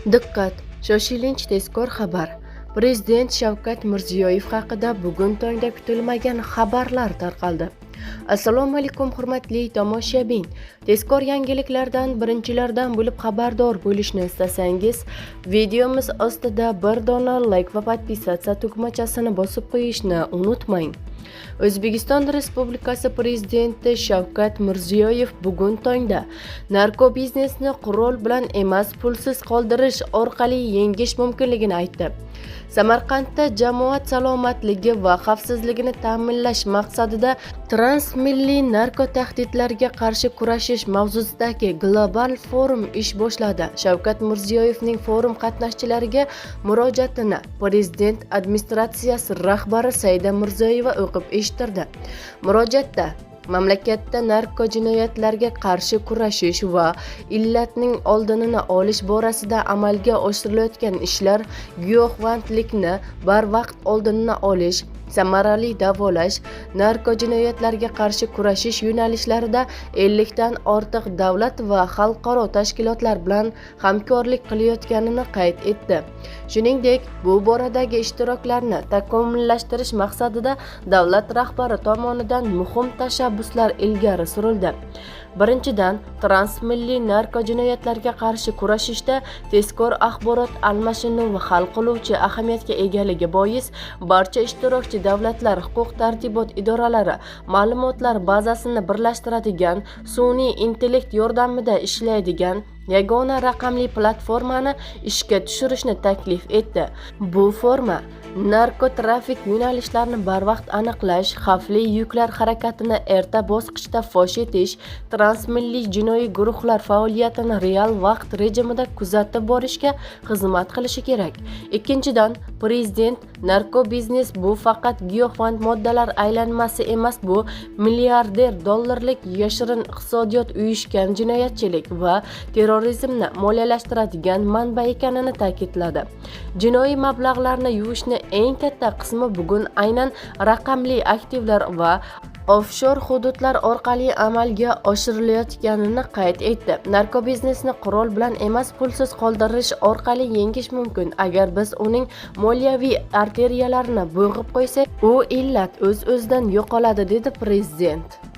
Diqqat! Shoshilinch tezkor xabar. Prezident Shavkat Mirziyoyev haqida bugun tongda kutilmagan xabarlar tarqaldi. Assalomu alaykum hurmatli tomoshabin. Tezkor yangiliklardan birinchilardan bo'lib xabardor bo'lishni istasangiz, videomiz ostida bir dona like va podpisatsiya tugmachasini bosib qo'yishni unutmang. O'zbekiston Respublikasi Prezidenti Shavkat Mirziyoyev bugun tongda narkobiznesni qurol bilan emas, pulsiz qoldirish orqali yengish mumkinligini aytdi. Samarqandda jamoat salomatligi va xavfsizligini ta'minlash maqsadida transmilliy narko tahdidlarga qarshi kurashish mavzusidagi global forum ish boshladi. Shavkat Mirziyoyevning forum qatnashchilariga murojaatini Prezident administratsiyasi rahbari Saida Mirziyoyeva o'qib eshittirdi. Murojaatda mamlakatda narko jinoyatlarga qarshi kurashish va illatning oldini olish borasida amalga oshirilayotgan ishlar, giyohvandlikni barvaqt oldini olish, samarali davolash, narko jinoyatlarga qarshi kurashish yo'nalishlarida 50 dan ortiq davlat va xalqaro tashkilotlar bilan hamkorlik qilayotganini qayd etdi. Shuningdek, bu boradagi ishtiroklarni takomillashtirish maqsadida davlat rahbari tomonidan muhim tashabbuslar ilgari surildi. Birinchidan, transmilliy narko jinoyatlarga qarshi kurashishda tezkor axborot almashinuvi hal qiluvchi ahamiyatga egaligi bois barcha ishtirokchi davlatlar huquq-tartibot idoralari ma'lumotlar bazasini birlashtiradigan, sun'iy intellekt yordamida ishlaydigan yagona raqamli platformani ishga tushirishni taklif etdi. Bu forma narkotrafik yo'nalishlarini barvaqt aniqlash, xavfli yuklar harakatini erta bosqichda fosh etish, transmilliy jinoiy guruhlar faoliyatini real vaqt rejimida kuzatib borishga xizmat qilishi kerak. Ikkinchidan, Prezident narkobiznes bu faqat giyohvand moddalar aylanmasi emas, bu milliarder dollarlik yashirin iqtisodiyot uyushgan jinoyatchilik va terrorizmni moliyalashtiradigan manba ekanini ta'kidladi. Jinoiy mablag'larni yuvishni eng katta qismi bugun aynan raqamli aktivlar va offshor hududlar orqali amalga oshirilayotganini qayd etdi. Narkobiznesni qurol bilan emas, pulsiz qoldirish orqali yengish mumkin. Agar biz uning moliyaviy arteriyalarini bo'g'ib qo'ysak, u illat o'z-o'zidan yo'qoladi, dedi Prezident.